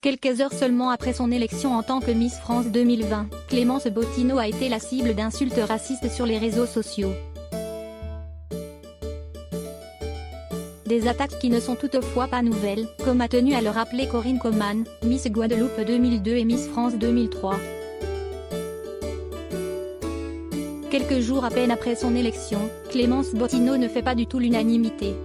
Quelques heures seulement après son élection en tant que Miss France 2020, Clémence Bottineau a été la cible d'insultes racistes sur les réseaux sociaux. Des attaques qui ne sont toutefois pas nouvelles, comme a tenu à le rappeler Corinne Coman, Miss Guadeloupe 2002 et Miss France 2003. Quelques jours à peine après son élection, Clémence Bottineau ne fait pas du tout l'unanimité.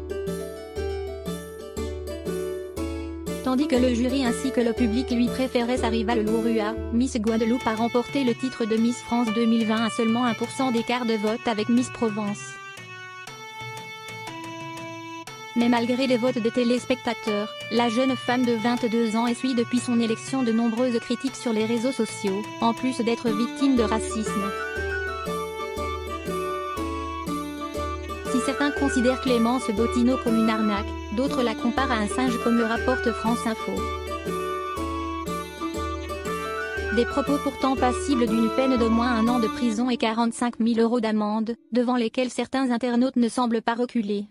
Tandis que le jury ainsi que le public lui préférait sa rivale Lou-Rua, Miss Guadeloupe a remporté le titre de Miss France 2020 à seulement 1% d'écart de vote avec Miss Provence. Mais malgré les votes des téléspectateurs, la jeune femme de 22 ans essuie depuis son élection de nombreuses critiques sur les réseaux sociaux, en plus d'être victime de racisme. Si certains considèrent Clémence Bottineau comme une arnaque, d'autres la comparent à un singe comme le rapporte France Info. Des propos pourtant passibles d'une peine d'au moins 1 an de prison et 45 000 € d'amende, devant lesquels certains internautes ne semblent pas reculer.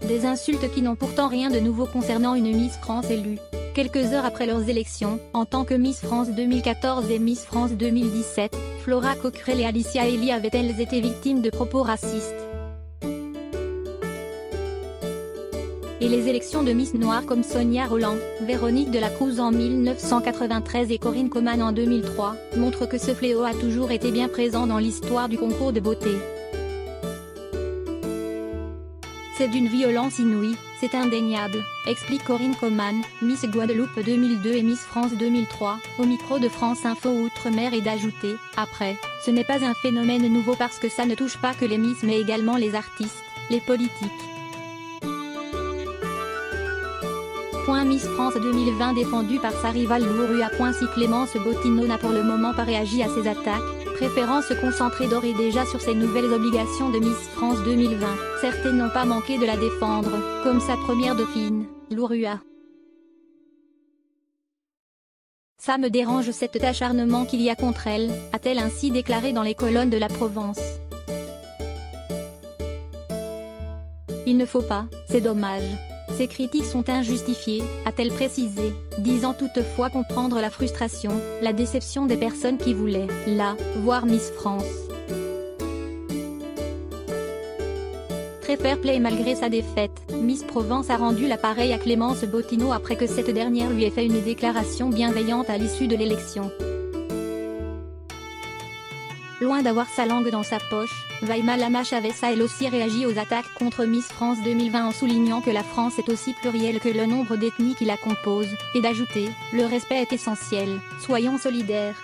Des insultes qui n'ont pourtant rien de nouveau concernant une Miss France élue. Quelques heures après leurs élections, en tant que Miss France 2014 et Miss France 2017, Flora Coquerel et Alicia Elie avaient-elles été victimes de propos racistes. Et les élections de Miss Noire comme Sonia Rolland, Véronique de la Cruz en 1993 et Corinne Coman en 2003, montrent que ce fléau a toujours été bien présent dans l'histoire du concours de beauté. C'est d'une violence inouïe, c'est indéniable, explique Corinne Coman, Miss Guadeloupe 2002 et Miss France 2003, au micro de France Info Outre-mer et d'ajouter, après, ce n'est pas un phénomène nouveau parce que ça ne touche pas que les Miss mais également les artistes, les politiques. Miss France 2020 défendue par sa rivale Lou-Rua. Si Clémence Bottineau n'a pour le moment pas réagi à ces attaques, préférant se concentrer d'ores et déjà sur ses nouvelles obligations de Miss France 2020, certaines n'ont pas manqué de la défendre, comme sa première dauphine, Lou-Rua. Ça me dérange cet acharnement qu'il y a contre elle, a-t-elle ainsi déclaré dans les colonnes de la Provence. Il ne faut pas, c'est dommage. Ces critiques sont injustifiées, a-t-elle précisé, disant toutefois comprendre la frustration, la déception des personnes qui voulaient, voir Miss France. Très fair-play malgré sa défaite, Miss Provence a rendu l'appareil à Clémence Bottineau après que cette dernière lui ait fait une déclaration bienveillante à l'issue de l'élection. Loin d'avoir sa langue dans sa poche, Vaima Lama Chavez a elle aussi réagi aux attaques contre Miss France 2020 en soulignant que la France est aussi plurielle que le nombre d'ethnies qui la composent, et d'ajouter « Le respect est essentiel, soyons solidaires ».